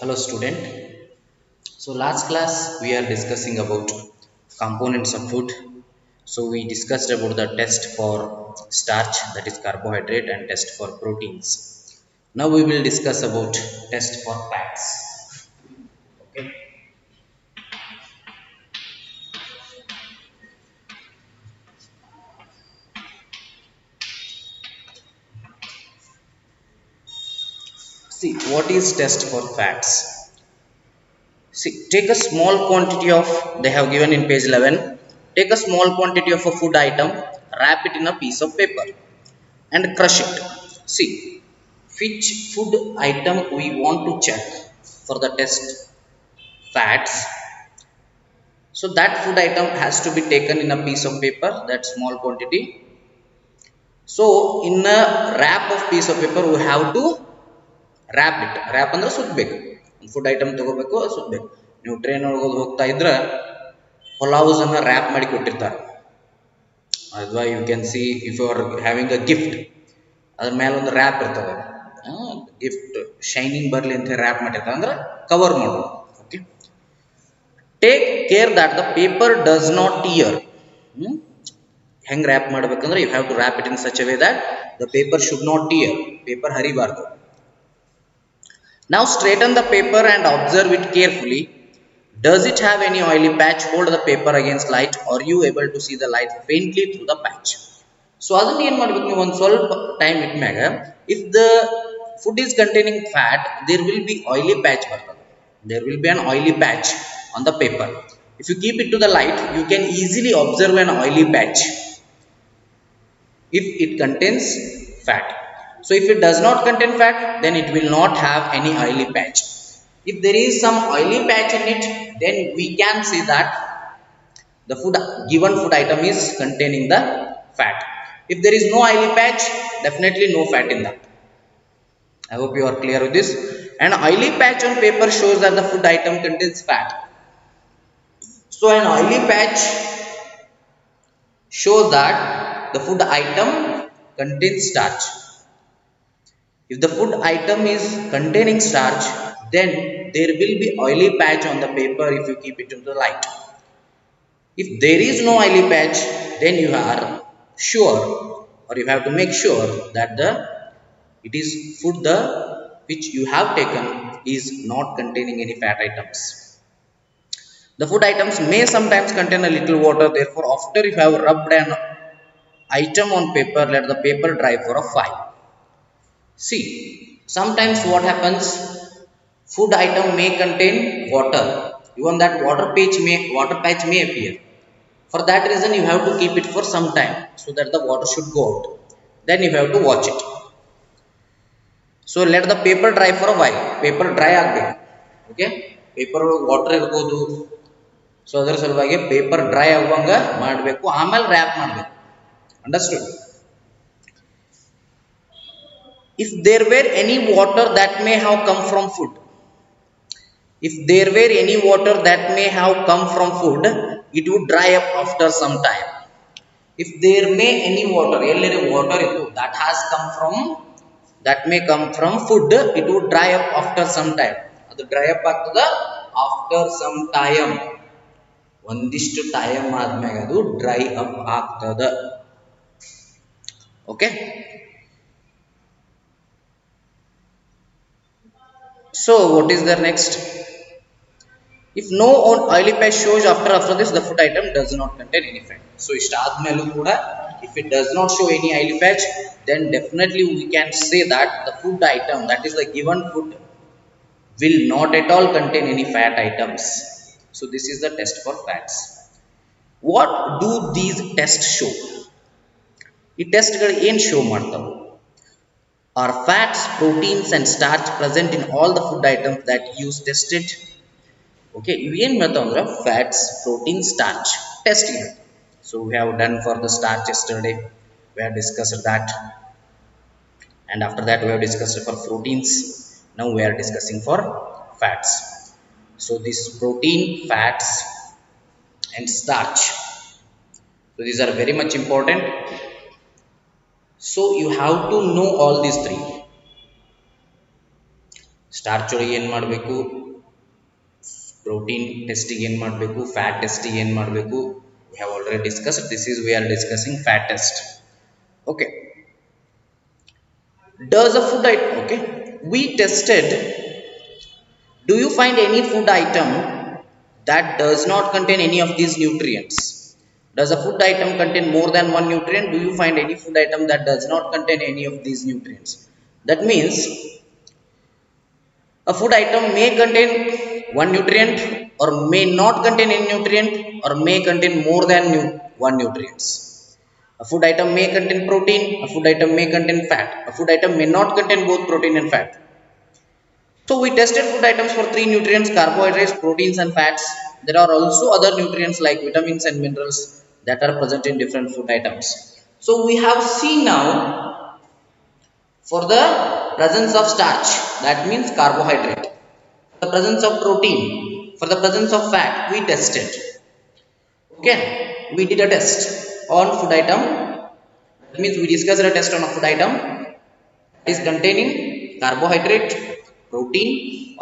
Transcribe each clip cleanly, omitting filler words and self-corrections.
Hello student. So last class we are discussing about components of food. So we discussed about the test for starch, that is carbohydrate, and test for proteins. Now we will discuss about test for fats. Okay. See, what is test for fats? See, take a small quantity of, they have given in page 11, take a small quantity of a food item, wrap it in a piece of paper and crush it. See, which food item we want to check for the test fats. So that food item has to be taken in a piece of paper, that small quantity. So in a wrap of piece of paper, we have to wrap it. Wrap ಅಂದ್ರೆ ಸುತ್ತಬೇಕು. Food item ತಗೋಬೇಕು, ಸುತ್ತಬೇಕು. ನೀವು train ಒಳಗೆ ಹೋಗ್ತಾ ಇದ್ರೆ ಪಲಾವ್ಸ್ ಅನ್ನ rap ಮಾಡಿ ಕೊಟ್ಟಿರ್ತಾರೆ. ಅಥವಾ you can see if you are having a gift, ಅದ್ರ ಮೇಲೆ ಒಂದು ರ್ಯಾಪ್ ಇರ್ತದೆ. ಗಿಫ್ಟ್ ಶೈನಿಂಗ್ ಬರಲಿ ಅಂತ ರ್ಯಾಪ್ ಮಾಡಿರ್ತಾರೆ, ಅಂದ್ರೆ ಕವರ್ ಮಾಡೋದು. Okay, take care that the paper does not tear. ಹೆಂಗೆ ರ್ಯಾಪ್ ಮಾಡ್ಬೇಕಂದ್ರೆ you have to wrap it in such a way that the paper should not tear. Paper ಹರಿಬಾರ್ದು. Now straighten the paper and observe it carefully. Does it have any oily patch? Hold the paper against light. Are you able to see the light faintly through the patch? So ಅದನ್ನ ಏನು ಮಾಡಬೇಕು ನೀವು ಒಂದು ಸ್ವಲ್ಪ time ಇಟ್ಟಾಗ, if the food is containing fat, there will be oily patch ಬರ್ತದೆ. There will be an oily patch on the paper. If you keep it to the light, you can easily observe an oily patch if it contains fat. So if it does not contain fat, then it will not have any oily patch. If there is some oily patch in it, then we can say that the given food item is containing the fat. If there is no oily patch, definitely no fat in that. I hope you are clear with this. An oily patch on paper shows that the food item contains fat. So an oily patch shows that the food item contains starch. If the food item is containing starch, then there will be oily patch on the paper if you keep it in the light. If there is no oily patch, then you are sure, or you have to make sure that it is food which you have taken is not containing any fat items. The food items may sometimes contain a little water. Therefore, after you have rubbed an item on paper, let the paper dry for a while. See, sometimes what happens, food item may contain water. Even that water patch may appear. For that reason, you have to keep it for some time so that the water should go out. Then you have to watch it. So let the paper dry for a while. Paper dry ಆಗಬೇಕು. Okay, paper water ಇರಬಹುದು. So ಅದರ ಸಲುವಾಗಿ paper dry ಆಗುವಂಗ ಮಾಡಬೇಕು, ಆಮೇಲೆ rap ಮಾಡಬೇಕು. Understood? If there were any water that may have come from food, if there were any water that may have come from food, it would dry up after some time. If there may any water, ಎಲ್ಲರೆ water ಇತ್ತು that has come from, that may come from food, it would dry up after some time. ಅದು dry up ಆಗ್ತದ after some time. ಒಂದಿಷ್ಟು time ಆದ್ಮೇಲೆ ಅದು dry up ಆಗ್ತದ. Okay, so what is there next? If no oily patch shows after this, the food item does not contain any fat. So ishtadmelu kuda, if it does not show any oily patch, then definitely we can say that the food item, that is the given food, will not at all contain any fat items. So this is the test for fats. What do these tests show? ಈ test ಗಳು ಏನು show ಮಾಡ್ತಾವೆ? Are fats, proteins and starch present in all the food items that use tested? Okay, ಇವು ಏನು ಮಾಡ್ತಾವೆ ಅಂದ್ರೆ fats, protein, starch test here. So we have done for the starch yesterday, we have discussed that, and after that we have discussed for proteins. Now we are discussing for fats. So this protein, fats and starch, so these are very much important. So you have to know all these three. Starch ಒಳಗೆ ಏನು ಮಾಡಬೇಕು, protein ಟೆಸ್ಟಿಗೆ ಏನು ಮಾಡಬೇಕು, fat ಟೆಸ್ಟಿಗೆ ಏನು ಮಾಡಬೇಕು. We have already discussed. This is we are discussing fat test. Okay. Does a food item, okay, we tested. Do you find any food item that does not contain any of these nutrients? Does a food item contain more than one nutrient? Do you find any food item that does not contain any of these nutrients? That means a food item may contain one nutrient or may not contain any nutrient or may contain more than one nutrients. A food item may contain protein, a food item may contain fat, a food item may not contain both protein and fat. So we tested food items for 3 nutrients: carbohydrates, proteins and fats. There are also other nutrients like vitamins and minerals that are present in different food items. So we have seen now for the presence of starch, that means carbohydrate, the presence of protein, for the presence of fat, we tested. Okay, we did a test on food item. That means we discussed a test on a food item that is containing carbohydrate, protein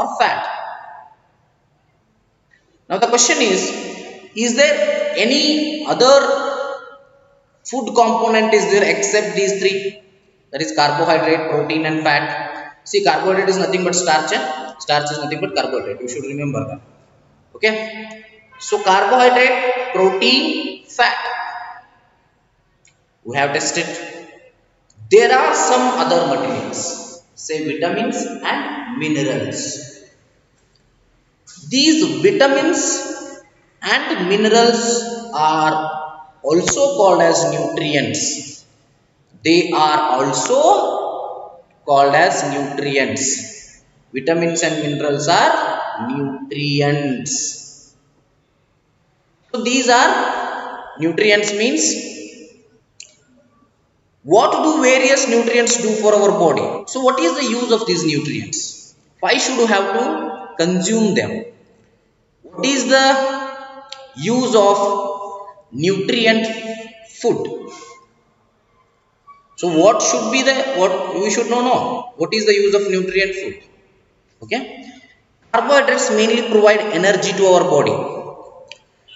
or fat. Now the question is there any other food component is there except these three? That is carbohydrate, protein and fat. See, carbohydrate is nothing but starch. Starch is nothing but carbohydrate. You should remember that. Okay. So carbohydrate, protein, fat, we have tested. There are some other materials, say vitamins and minerals. These vitamins and minerals are also called as nutrients. They are also called as nutrients. Vitamins and minerals are nutrients. So these are nutrients, means what do various nutrients do for our body? So what is the use of these nutrients? Why should you have to consume them? What is the use of nutrient food? So what we should know? What is the use of nutrient food? Okay. Carbohydrates mainly provide energy to our body.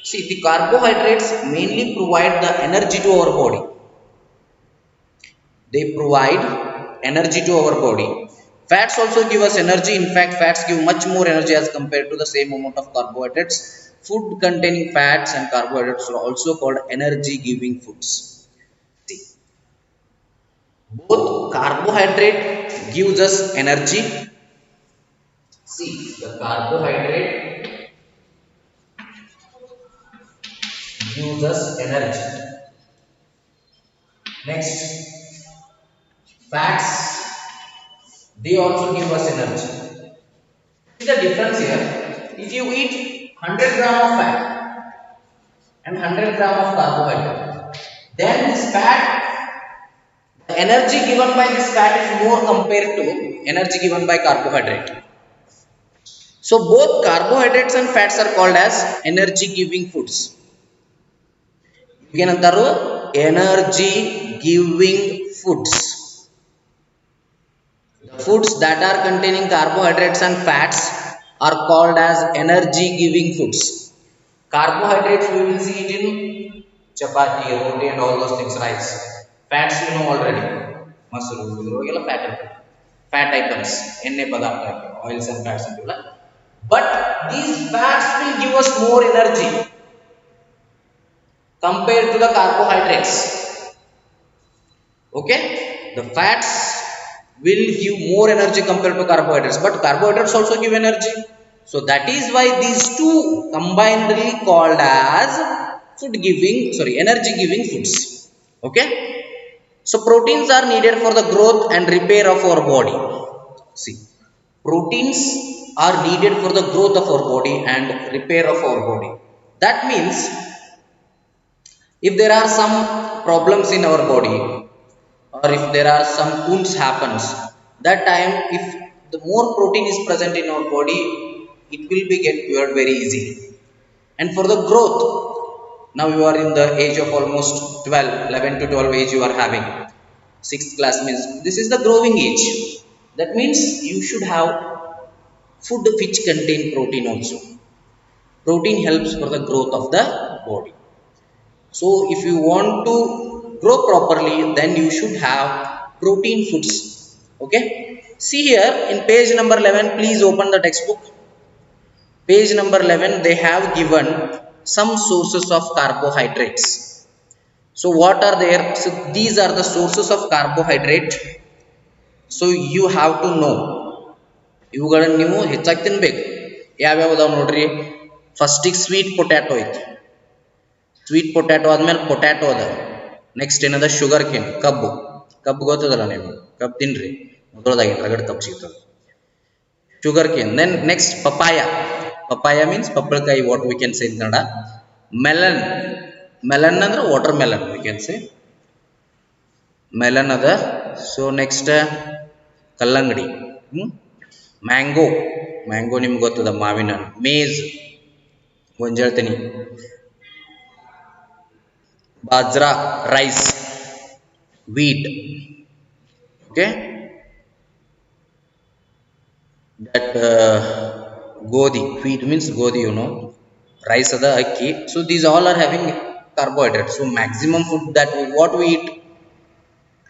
See, the carbohydrates mainly provide the energy to our body. They provide energy to our body. Fats also give us energy. In fact, fats give much more energy as compared to the same amount of carbohydrates. Food containing fats and carbohydrates are also called energy giving foods. See, both carbohydrate gives us energy. See, the carbohydrate gives us energy. Next, fats, they also give us energy. See the difference here. If you eat 100 gram of fat and 100 gram of carbohydrate, then this fat, the energy given by this fat is more compared to energy given by carbohydrate. So both carbohydrates and fats are called as energy giving foods. Another energy giving foods. The foods that are containing carbohydrates and fats are called as energy giving foods. Carbohydrates we will see it in chapati, roti and all those things, rice. Fats you know already. Fat items, oils and fats and all. But these fats will give us more energy compared to the carbohydrates. Okay, the fats will give more energy compared to carbohydrates, but carbohydrates also give energy. So that is why these two combinedly called as energy giving foods. Okay. So proteins are needed for the growth and repair of our body. See, proteins are needed for the growth of our body and repair of our body. That means if there are some problems in our body, or if there are some wounds happens, that time if the more protein is present in our body, it will be get cured very easily. And for the growth, now you are in the age of almost 11 to 12 age you are having. 6th class means this is the growing age. That means you should have food which contain protein also. Protein helps for the growth of the body. So if you want to grow properly, then you should have protein foods. Okay, see here in page number 11, please open the textbook. Page number 11, they have given some sources of carbohydrates. So what are there? So these are the sources of carbohydrate. So you have to know. ಇವುಗಳನ್ನು ನೀವು ಹೆಚ್ಚಾಗಿ ತಿನ್ಬೇಕು. ಯಾವ್ಯಾವ ಅದಾವ ನೋಡ್ರಿ. ಫಸ್ಟಿಗೆ sweet potato ಐತಿ. Sweet potato ಆದ್ಮೇಲೆ ಪೊಟ್ಯಾಟೊ ಅದ. ನೆಕ್ಸ್ಟ್ ಏನದ ಶುಗರ್ ಕೇನ್, ಕಬ್ಬು. ಕಬ್ಬು ಗೊತ್ತದಲ್ಲ ನೀವು, ಕಬ್ಬು ತಿನ್ರಿ, ಮೊದಲದಾಗಿ ರಗಡ್ ಕಬ್ಬು ಸಿಗ್ತದೆ. Sugar cane. Then next papaya. Papaya means ಪಪ್ಪಳಕಾಯಿ, what we can say in Kannada. Melon. Melon ಅಂದ್ರೆ water melon we can say. Melon ಅದ. ಸೊ ನೆಕ್ಸ್ಟ್ ಕಲ್ಲಂಗಡಿ. ಮ್ಯಾಂಗೋ. ಮ್ಯಾಂಗೋ ನಿಮ್ಗೆ ಗೊತ್ತದ, ಮಾವಿನ ಹಣ್ಣು. ಮೇಜ್, ಗೊಂಜಾಳ ತೆನಿ. Bajra, rice. Wheat. Okay, that ಗೋಧಿ. wheat means ಗೋಧಿ, you know. rice ada akki. So these all are having carbohydrates. So maximum food that what we eat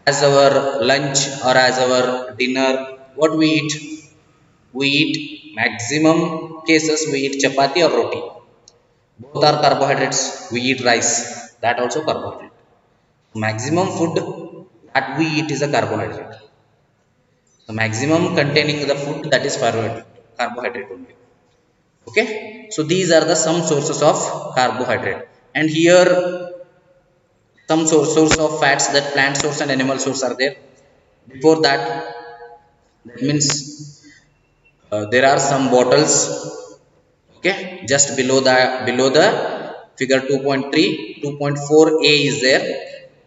as our lunch or as our dinner, what we eat maximum cases we eat chapati or roti. Both are carbohydrates. We eat rice, that also carbohydrate. Maximum food that we eat is a carbohydrate. The maximum containing the food, that is carbohydrate only. Okay, so these are the some sources of carbohydrate. And here some source of fats, that plant source and animal source are there. Before that, that means there are some bottles. Okay, just below the figure 2.3, 2.4a is there.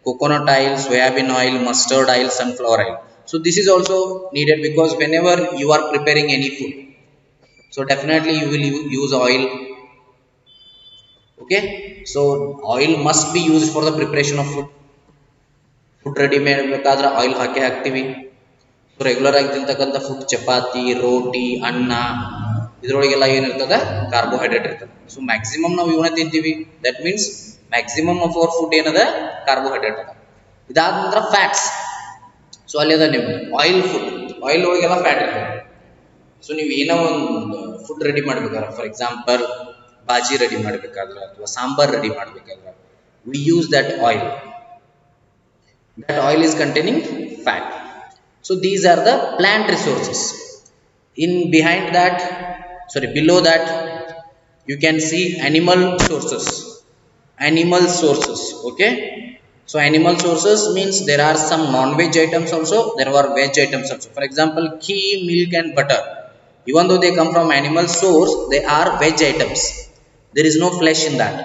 Coconut oil, soybean oil, mustard oil, sunflower oil. So this is also needed because whenever you are preparing any food, so definitely you will use oil. Okay, so oil must be used for the preparation of food. Food ready ಮಾಡಬೇಕಾದ್ರೆ oil ಹಾಕಿ ಹಾಕ್ತೀವಿ. So regular ಆಗಿ ತಿಂತಕ್ಕಂಥ food chapati, ರೋಟಿ, ಅನ್ನ, ಇದರೊಳಗೆಲ್ಲ ಏನಿರ್ತದೆ, carbohydrate ಇರ್ತದೆ. So maximum ನಾವು ಇವನ್ನ ತಿಂತೀವಿ. That means maximum of our food ಏನದ, ಕಾರ್ಬೋಹೈಡ್ರೇಟ್ ಅದ. ಇದಾದ ನಂತರ ಫ್ಯಾಟ್ಸ್. ಸೊ ಅಲ್ಲಿ ಅದ ನೀವು ಆಯಿಲ್ ಫುಡ್. ಆಯಿಲ್ ಒಳಗೆಲ್ಲ ಫ್ಯಾಟ್ ಇರ್ತದೆ. ಸೊ ನೀವು ಏನೋ ಒಂದು ಫುಡ್ ರೆಡಿ ಮಾಡ್ಬೇಕಾದ್ರೆ, ಫಾರ್ ಎಕ್ಸಾಂಪಲ್ ಬಾಜಿ ರೆಡಿ ಮಾಡಬೇಕಾದ್ರೆ ಅಥವಾ ಸಾಂಬಾರ್ ರೆಡಿ ಮಾಡಬೇಕಾದ್ರೆ, we use that oil. That oil is containing fat. So these are the plant resources. Below that you can see animal sources. Okay, so animal sources means there are some non-veg items also, there are veg items also. For example, ghee, milk and butter, even though they come from animal source, they are veg items. There is no flesh in that.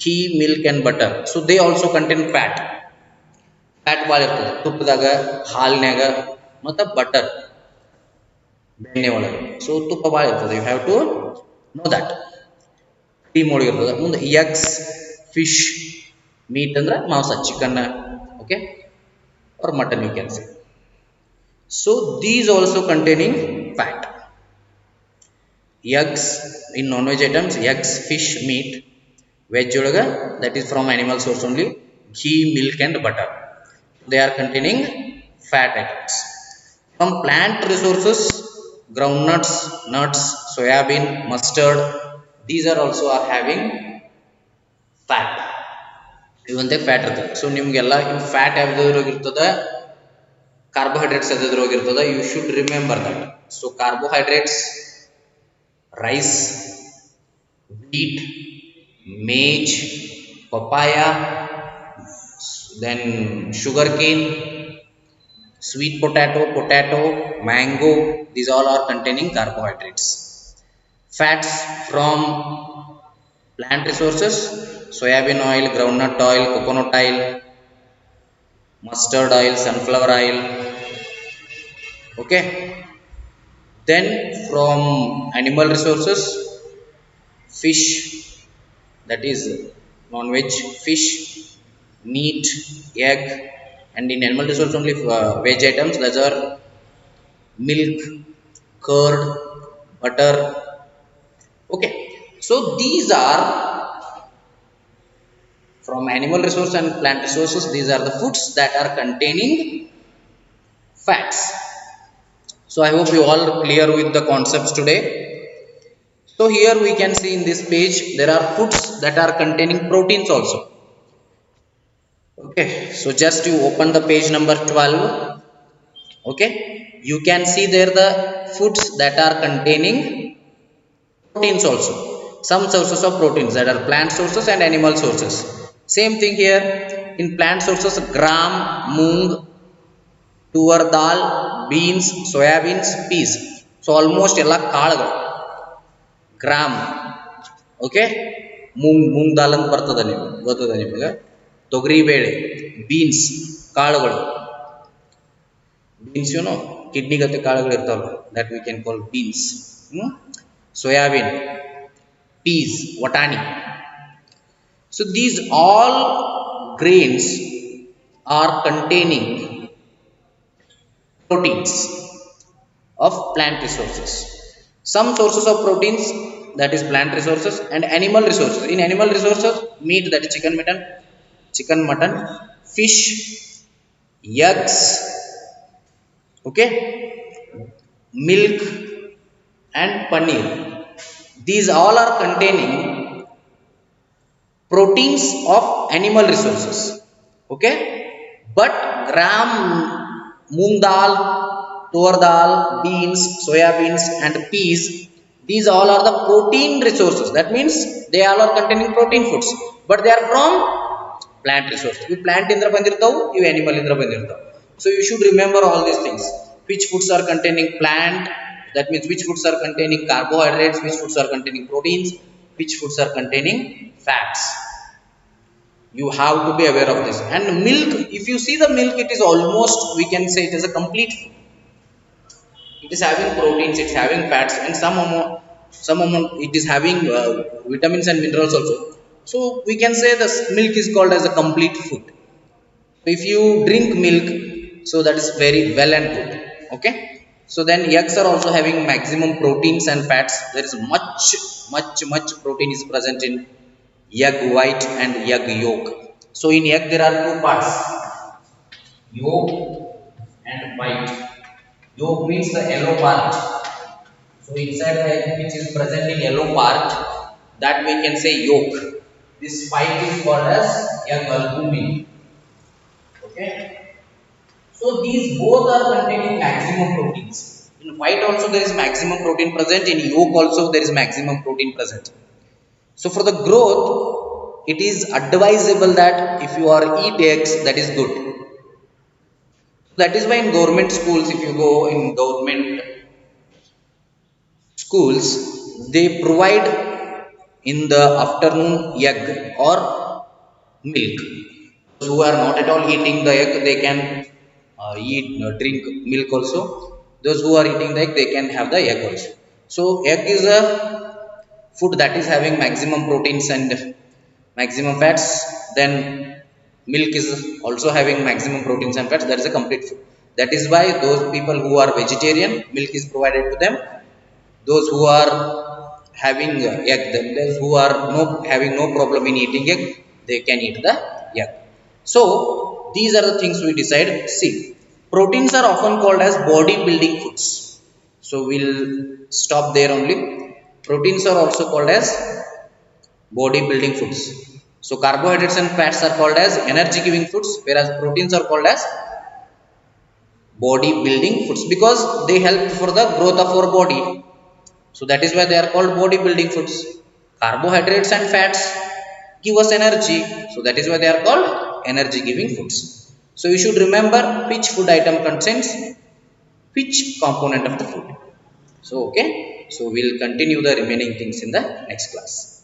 Ghee, milk and butter, so they also contain fat. Fat ಭಾಳ ಇರ್ತದೆ ತುಪ್ಪದಾಗ, ಹಾಲಿನಾಗ ಮತ್ತು butter, ಬೆಣ್ಣೆ ಒಳಗೆ. So ತುಪ್ಪ ಭಾಳ ಇರ್ತದೆ. You have to know that. Cream ಒಳಗೆ ಇರ್ತದೆ. ಮುಂದೆ ಎಗ್ಸ್, ಫಿಶ್, ಮೀಟ್ ಅಂದ್ರೆ ಮಾಂಸ, chicken, okay, or mutton you can say. So these also containing fat. Eggs in non-veg items, eggs, fish, meat. Veg ಒಳಗೆ that is from animal source only, ghee, milk and butter. They are containing fat items. From plant resources, groundnuts, nuts, soybean, mustard, these are also are having fat. ಇವಂತೆ fat ಇರ್ತದೆ. So ನಿಮಗೆಲ್ಲ fat ಯಾವ್ದ್ರೋಗಿರ್ತದೆ, carbohydrates ಯಾವ್ದ್ರೋಗಿರ್ತದೆ, you should remember that. So carbohydrates, rice, wheat, maize, papaya, then sugarcane, sweet potato, mango, these all are containing carbohydrates. Fats from plant resources, soybean oil, groundnut oil, coconut oil, mustard oil, sunflower oil. Okay, then from animal resources, fish, that is non-veg, fish, meat, egg, and in animal resource only veg items, those are milk, curd, butter. Okay, so these are from animal resource and plant resources. These are the foods that are containing fats. So I hope you all are clear with the concepts today. So here we can see in this page there are foods that are containing proteins also. Okay, so just you open the page number 12. Okay, you can see there the foods that are containing proteins also. Some sources of proteins that are plant sources and animal sources. Same thing here in plant sources: gram, moong, tuvar dal, beans, soya beans, peas. So almost ಎಲ್ಲ ಕಾಳುಗಳು. Gram, okay, moong ದಾಲ್ ಅಂತ ಬರ್ತದೆ, ನೀವು ಗೊತ್ತದ ನಿಮಗೆ. ತೊಗರಿ ಬೇಳೆ, beans ಕಾಳುಗಳು. ಬೀನ್ಸ್ ಯುನೋ ಕಿಡ್ನಿ ಗತ್ತೆ ಕಾಳುಗಳು ಇರ್ತಾವಲ್ಲ, that we can call beans. Soybean, peas, watani. So these all grains are containing proteins of plant resources. Some sources of proteins, that is plant resources, and animal resources. In animal resources, meat, that is chicken, mutton, fish, eggs, okay, milk and paneer. These all are containing proteins of animal resources. Okay, but gram, moong dal, tur dal, beans, soya beans and peas, these all are the protein resources. That means they all are containing protein foods, but they are from plant resources. You plant indra bandirtavu, you animal indra bandirtavu. So you should remember all these things. Which foods are containing plant, that means which foods are containing carbohydrates, which foods are containing proteins, which foods are containing fats. You have to be aware of this. And milk, if you see the milk, it is almost, we can say it is a complete food. It is having proteins, it is having fats, and some amount it is having vitamins and minerals also. So we can say the milk is called as a complete food. If you drink milk, so that is very well and good. Okay, so then eggs are also having maximum proteins and fats. There is much protein is present in egg white and egg yolk. So in egg there are two parts, yolk and white. Yolk means the yellow part. So inside the egg which is present in yellow part, that we can say yolk. This white is called as egg albumin. Okay, so these both are containing maximum proteins. In white also there is maximum protein present, in yolk also there is maximum protein present. So for the growth, it is advisable that if you are eat eggs, that is good. That is why in government schools, if you go in government schools, they provide in the afternoon egg or milk. Those who are not at all eating the egg, they can drink milk also. Those who are eating the egg, they can have the egg also. So egg is a food that is having maximum proteins and maximum fats. Then milk is also having maximum proteins and fats. That is a complete food. That is why those people who are vegetarian, milk is provided to them. Those who are having egg, those who are having no problem in eating egg, they can eat the egg. So these are the things we decide. See, proteins are often called as body building foods. So we'll stop there only. Proteins are also called as body building foods. So carbohydrates and fats are called as energy giving foods, whereas proteins are called as body building foods because they help for the growth of our body. So that is why they are called body building foods. Carbohydrates and fats give us energy, so that is why they are called energy giving foods. So you should remember which food item contains which component of the food. So okay, so we'll continue the remaining things in the next class.